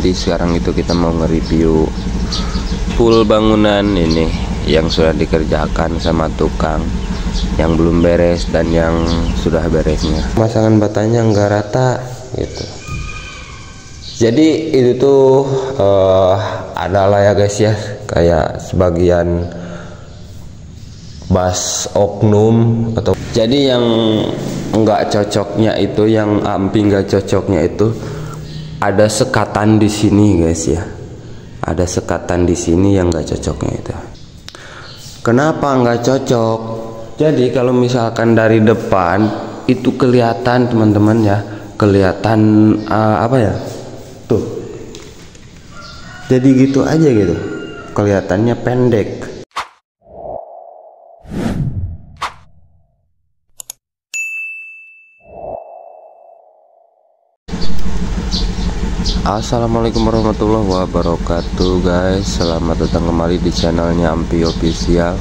Jadi sekarang itu kita mau nge-review full bangunan ini yang sudah dikerjakan sama tukang, yang belum beres dan yang sudah beresnya. Masangan batanya nggak rata gitu. Jadi itu tuh adalah ya guys ya, kayak sebagian bas oknum atau jadi yang nggak cocoknya itu, yang ampi nggak cocoknya itu ada sekatan di sini guys ya, ada sekatan di sini yang nggak cocoknya itu. Kenapa nggak cocok? Jadi kalau misalkan dari depan itu kelihatan teman-teman ya, kelihatan apa ya tuh, jadi gitu aja gitu, kelihatannya pendek. Assalamualaikum warahmatullahi wabarakatuh guys, selamat datang kembali di channelnya Ampi Official.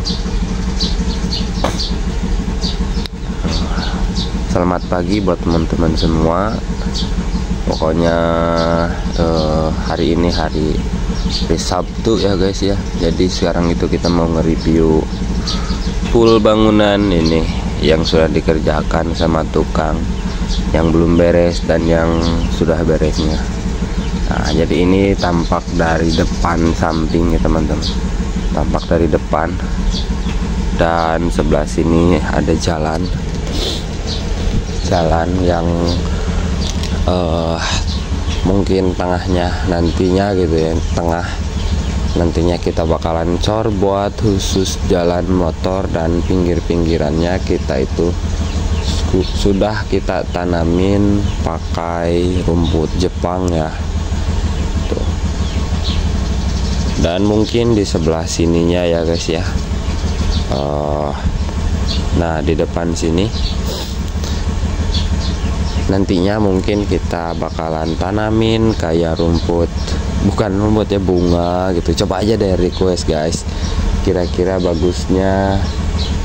Selamat pagi buat teman-teman semua. Pokoknya hari ini hari Sabtu ya guys ya. Jadi sekarang itu kita mau nge-review full bangunan ini yang sudah dikerjakan sama tukang, yang belum beres dan yang sudah beresnya. Nah, jadi ini tampak dari depan samping ya teman-teman, tampak dari depan, dan sebelah sini ada jalan yang mungkin tengahnya nantinya gitu ya, tengah nantinya kita bakalan cor buat khusus jalan motor, dan pinggir-pinggirannya kita itu sudah kita tanamin pakai rumput Jepang ya. Dan mungkin di sebelah sininya ya guys ya, nah di depan sini nantinya mungkin kita bakalan tanamin kayak rumput, bukan rumput ya, bunga gitu. Coba aja deh request guys, kira-kira bagusnya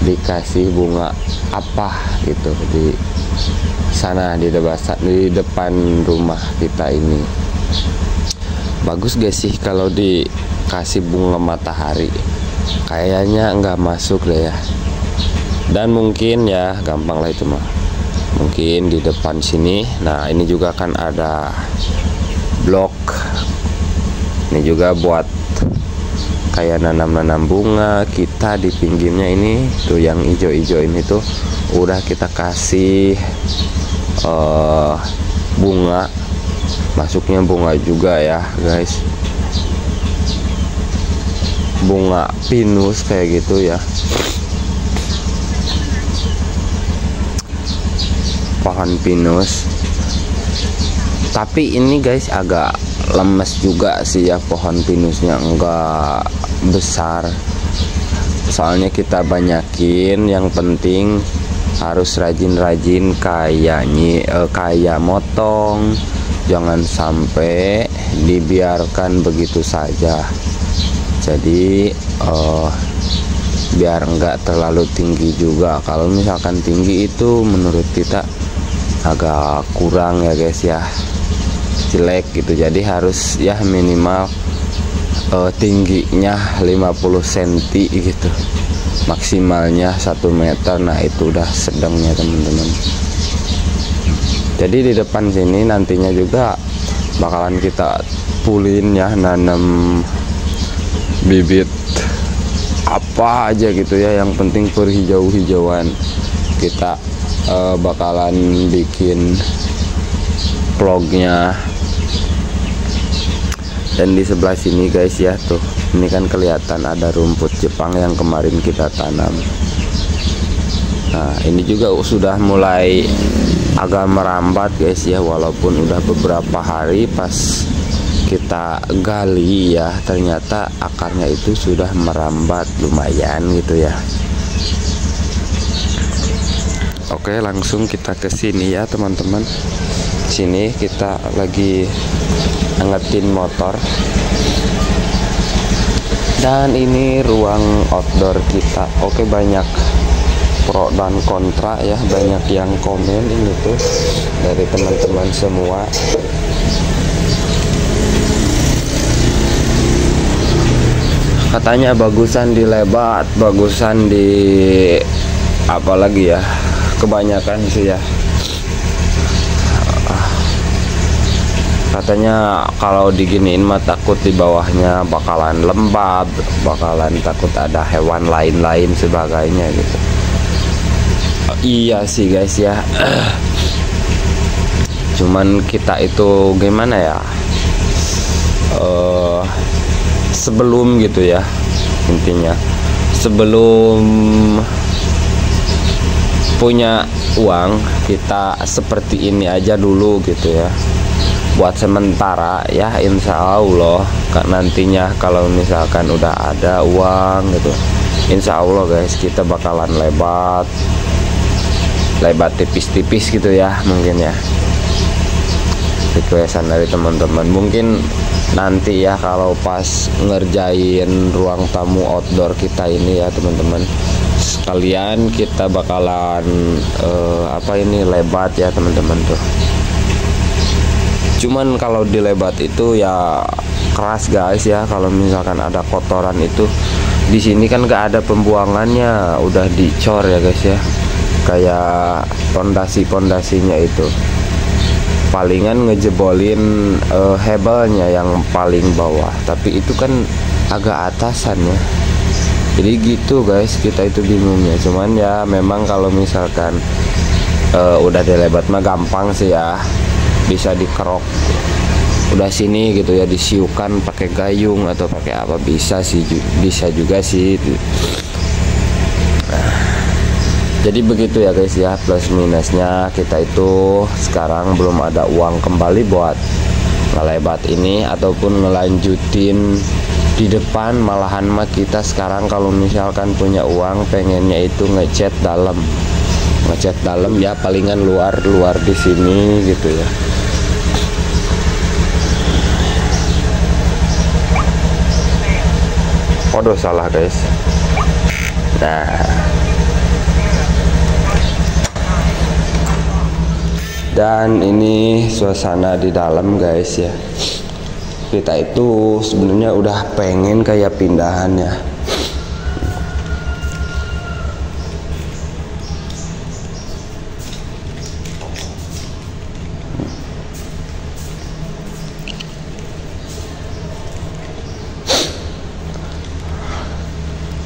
dikasih bunga apa gitu di sana, di depan rumah kita ini. Bagus gak sih kalau dikasih bunga matahari? Kayaknya nggak masuk deh ya. Dan mungkin ya gampang lah itu mah, mungkin di depan sini. Nah ini juga kan ada blok, ini juga buat kayak nanam-nanam bunga. Kita di pinggirnya ini tuh yang hijau-hijau ini tuh udah kita kasih bunga, masuknya bunga juga ya guys, bunga pinus kayak gitu ya, pohon pinus. Tapi ini guys agak lemes juga sih ya, pohon pinusnya enggak besar, soalnya kita banyakin. Yang penting harus rajin-rajin kayak motong, jangan sampai dibiarkan begitu saja. Jadi biar enggak terlalu tinggi juga. Kalau misalkan tinggi itu menurut kita agak kurang ya guys ya, jelek gitu. Jadi harus ya minimal tingginya 50 cm gitu, maksimalnya 1 meter. Nah itu udah sedangnya teman-teman. Jadi di depan sini nantinya juga bakalan kita pulin ya, nanam bibit apa aja gitu ya, yang penting perhijau-hijauan. Kita bakalan bikin vlognya. Dan di sebelah sini guys ya, tuh ini kan kelihatan ada rumput Jepang yang kemarin kita tanam. Nah ini juga sudah mulai agak merambat guys ya, walaupun udah beberapa hari pas kita gali ya, ternyata akarnya itu sudah merambat lumayan gitu ya. Oke, langsung kita ke sini ya teman-teman. Sini kita lagi angetin motor, dan ini ruang outdoor kita. Oke, banyak pro dan kontra ya, banyak yang komen ini tuh dari teman-teman semua. Katanya bagusan dilebat, bagusan di apa lagi ya, kebanyakan sih ya. Katanya kalau diginiin mah takut di bawahnya bakalan lembab, bakalan takut ada hewan lain-lain sebagainya gitu. Iya sih guys ya. Cuman kita itu gimana ya, sebelum gitu ya, intinya sebelum punya uang kita seperti ini aja dulu gitu ya, buat sementara ya. Insya Allah nantinya kalau misalkan udah ada uang gitu, insya Allah guys kita bakalan lebat tipis-tipis gitu ya. Mungkin ya requestan dari teman-teman, mungkin nanti ya kalau pas ngerjain ruang tamu outdoor kita ini ya teman-teman sekalian, kita bakalan apa ini, lebat ya teman-teman tuh. Cuman kalau dilebat itu ya keras guys ya, kalau misalkan ada kotoran itu di sini kan gak ada pembuangannya, udah dicor ya guys ya, kayak pondasinya itu palingan ngejebolin hebelnya yang paling bawah, tapi itu kan agak atasan ya. Jadi gitu guys, kita itu bingungnya. Cuman ya memang kalau misalkan udah dilebat mah gampang sih ya, bisa dikerok udah sini gitu ya, disiukan pakai gayung atau pakai apa, bisa sih, bisa juga sih. Jadi begitu ya guys ya, plus minusnya kita itu sekarang belum ada uang kembali buat ngelebat ini ataupun ngelanjutin di depan. Malahan mah kita sekarang kalau misalkan punya uang pengennya itu ngecat dalam ya, palingan luar di sini gitu ya. Waduh salah guys. Nah, dan ini suasana di dalam guys ya. Kita itu sebenarnya udah pengen kayak pindahan ya.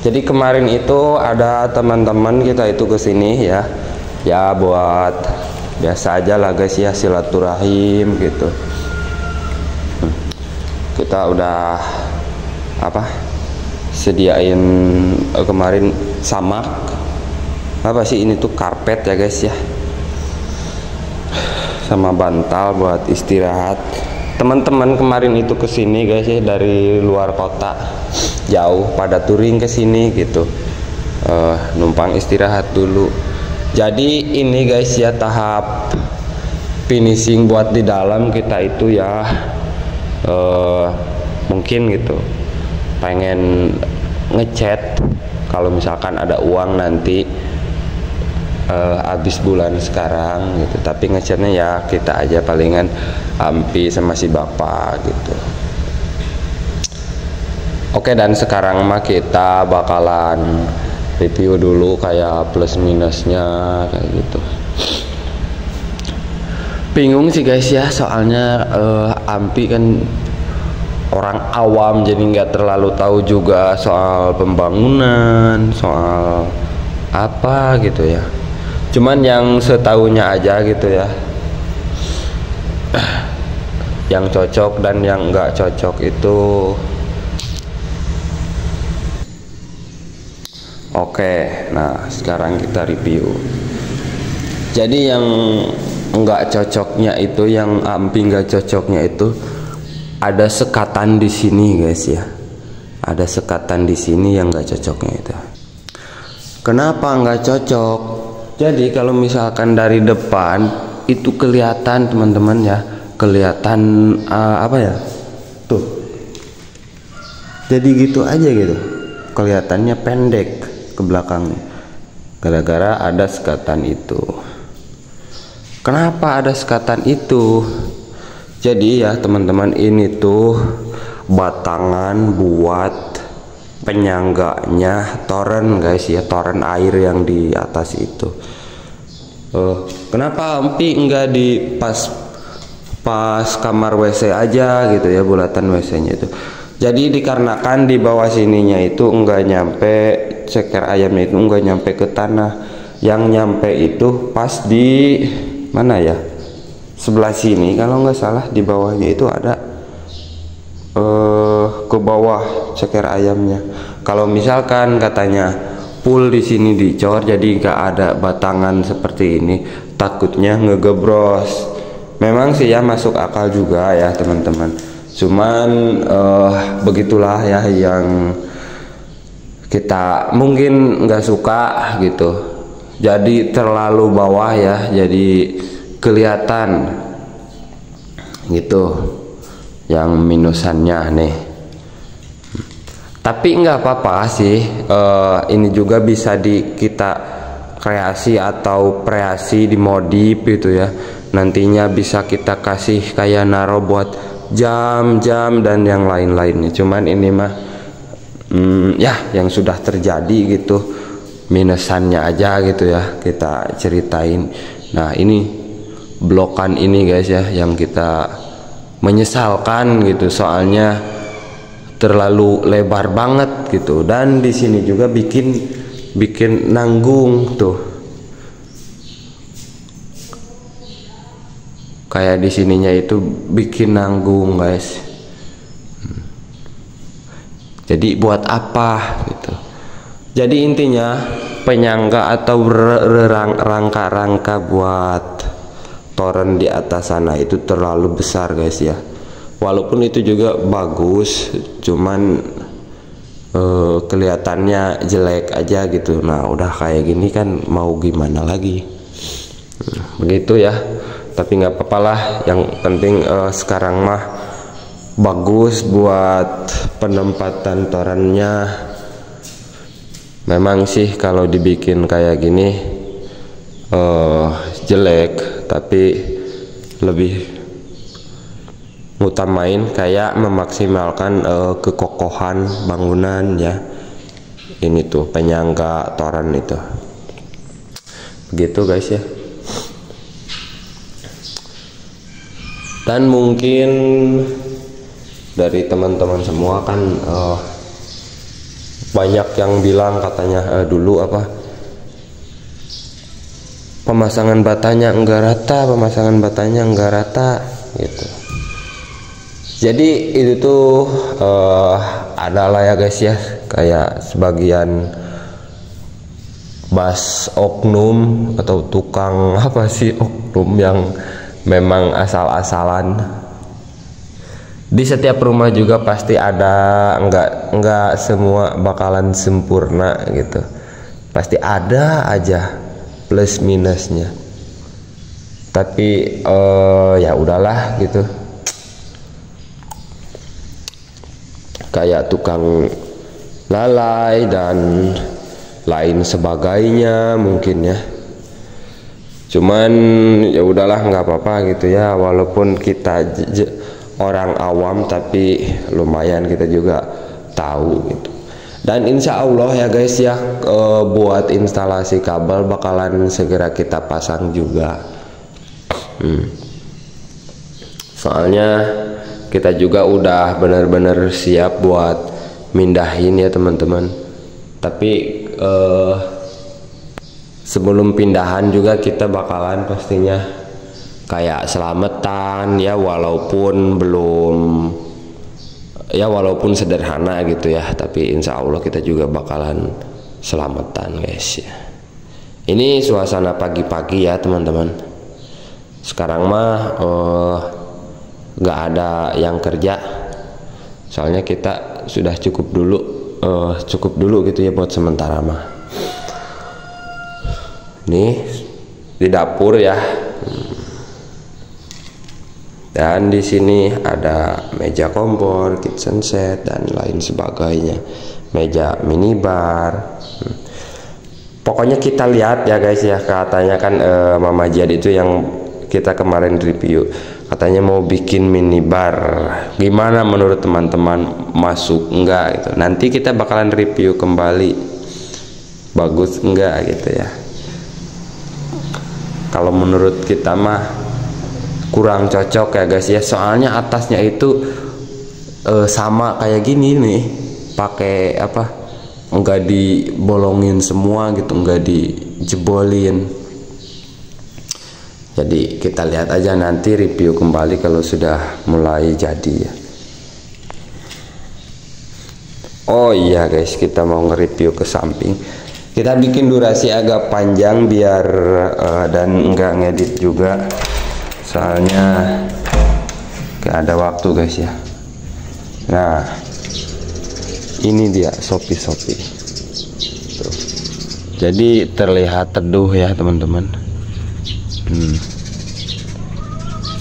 Jadi kemarin itu ada teman-teman kita itu kesini ya, ya buat biasa aja lah guys ya, silaturahim gitu. Kita udah apa, sediain kemarin samak, apa sih ini tuh, karpet ya guys ya, sama bantal buat istirahat. Teman-teman kemarin itu kesini guys ya, dari luar kota jauh pada touring kesini gitu, numpang istirahat dulu. Jadi ini guys ya tahap finishing buat di dalam kita itu ya, mungkin gitu pengen ngecat kalau misalkan ada uang nanti habis bulan sekarang gitu. Tapi ngecatnya ya kita aja, palingan Ampi sama si bapak gitu. Oke, dan sekarang mah kita bakalan review dulu kayak plus minusnya kayak gitu. Bingung sih guys ya, soalnya Ampi kan orang awam, jadi nggak terlalu tahu juga soal pembangunan, soal apa gitu ya. Cuman yang setahunya aja gitu ya, yang cocok dan yang nggak cocok itu. Oke, nah sekarang kita review. Jadi yang nggak cocoknya itu, yang Ampi nggak cocoknya itu ada sekatan di sini guys ya. Ada sekatan di sini yang nggak cocoknya itu. Kenapa nggak cocok? Jadi kalau misalkan dari depan itu kelihatan teman-teman ya, kelihatan apa ya? Tuh. Jadi gitu aja gitu. Kelihatannya pendek ke belakangnya. Gara-gara ada sekatan itu. Kenapa ada sekatan itu? Jadi ya teman-teman, ini tuh batangan buat penyangganya toren guys ya, toren air yang di atas itu. Kenapa Empi enggak di pas kamar WC aja gitu ya, bulatan WC-nya itu. Jadi dikarenakan di bawah sininya itu enggak nyampe, ceker ayamnya itu enggak nyampe ke tanah. Yang nyampe itu pas di mana ya, sebelah sini kalau nggak salah, di bawahnya itu ada ke bawah ceker ayamnya. Kalau misalkan katanya full di sini dicor, jadi nggak ada batangan seperti ini, takutnya ngegebros. Memang sih ya masuk akal juga ya teman-teman, cuman begitulah ya yang kita mungkin nggak suka gitu. Jadi terlalu bawah ya, jadi kelihatan gitu yang minusannya nih. Tapi nggak apa-apa sih, ini juga bisa kita kreasi atau kreasi dimodif gitu ya. Nantinya bisa kita kasih kayak naro buat jam-jam dan yang lain-lainnya. Cuman ini mah ya yang sudah terjadi gitu, minusannya aja gitu ya kita ceritain. Nah ini blokan ini guys ya yang kita menyesalkan gitu, soalnya terlalu lebar banget gitu, dan di sini juga bikin nanggung tuh, kayak di sininya itu bikin nanggung guys. Jadi buat apa gitu. Jadi intinya penyangga atau rangka-rangka buat toren di atas sana itu terlalu besar guys ya. Walaupun itu juga bagus, cuman kelihatannya jelek aja gitu. Nah udah kayak gini kan mau gimana lagi, begitu ya. Tapi nggak apa-apa lah, yang penting sekarang mah bagus buat penempatan torennya. Memang sih kalau dibikin kayak gini jelek, tapi lebih ngutamain kayak memaksimalkan kekokohan bangunan ya. Ini tuh penyangga toren itu, begitu guys ya. Dan mungkin dari teman-teman semua kan banyak yang bilang katanya dulu apa, pemasangan batanya enggak rata gitu. Jadi itu tuh adalah ya guys ya, kayak sebagian bas oknum atau tukang apa sih oknum yang memang asal-asalan. Di setiap rumah juga pasti ada, enggak semua bakalan sempurna gitu, pasti ada aja plus minusnya. Tapi ya udahlah gitu, kayak tukang lalai dan lain sebagainya mungkin ya. Cuman ya udahlah, nggak apa-apa gitu ya, walaupun kita orang awam tapi lumayan kita juga tahu gitu. Dan insya Allah ya guys ya, buat instalasi kabel bakalan segera kita pasang juga. Soalnya kita juga udah bener-bener siap buat mindahin ya teman-teman. Tapi sebelum pindahan juga kita bakalan pastinya kayak selamatan ya, walaupun sederhana gitu ya, tapi insya Allah kita juga bakalan selamatan guys ya. Ini suasana pagi-pagi ya teman-teman. Sekarang mah nggak ada yang kerja, soalnya kita sudah cukup dulu gitu ya buat sementara mah. Nih di dapur ya, dan di sini ada meja kompor, kitchen set dan lain sebagainya, meja minibar. Pokoknya kita lihat ya guys ya, katanya kan Mama Jad itu yang kita kemarin review, katanya mau bikin minibar. Gimana menurut teman-teman, masuk enggak gitu? Nanti kita bakalan review kembali, bagus enggak gitu ya. Kalau menurut kita mah kurang cocok ya guys ya, soalnya atasnya itu sama kayak gini nih, pakai apa, enggak dibolongin semua gitu, enggak dijebolin. Jadi kita lihat aja nanti review kembali kalau sudah mulai jadi ya. Oh iya guys, kita mau nge-review ke samping. Kita bikin durasi agak panjang biar dan enggak ngedit juga, soalnya gak ada waktu guys ya. Nah, ini dia Shopee. Tuh. Jadi terlihat teduh ya teman-teman.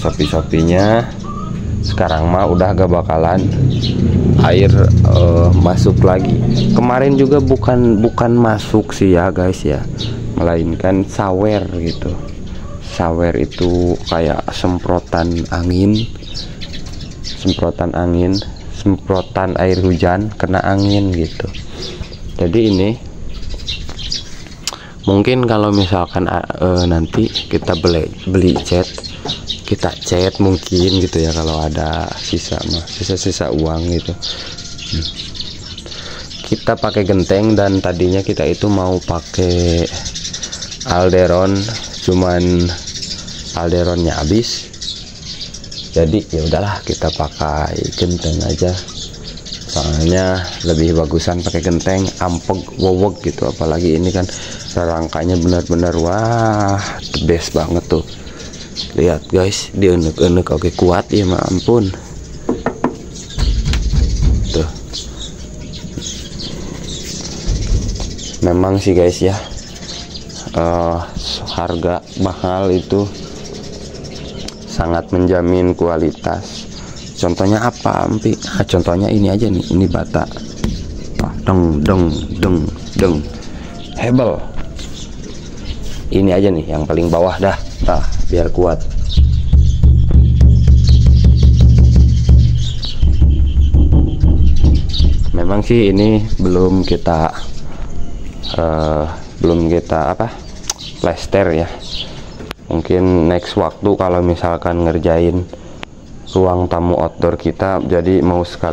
Shopee-nya sekarang mah udah gak bakalan air masuk lagi. Kemarin juga bukan masuk sih ya guys ya, melainkan sawer gitu. Sawer itu kayak semprotan angin, semprotan air hujan kena angin gitu. Jadi ini mungkin kalau misalkan nanti kita beli cat, kita cat mungkin gitu ya, kalau ada sisa uang gitu. Kita pakai genteng, dan tadinya kita itu mau pakai alderon, cuman alderonnya habis. Jadi ya udahlah, kita pakai genteng aja. Soalnya lebih bagusan pakai genteng, ampeg woweg gitu. Apalagi ini kan rangkanya benar-benar wah, the best banget tuh. Lihat guys, dia enek oke kuat ya, ma ampun. Tuh. Memang sih guys ya, harga mahal itu sangat menjamin kualitas. Contohnya apa, Ampi? Contohnya ini aja nih, ini bata. Deng. Hebel. Ini aja nih yang paling bawah dah, biar kuat. Memang sih ini belum kita plester ya. Mungkin next waktu kalau misalkan ngerjain ruang tamu outdoor kita, jadi mau sekali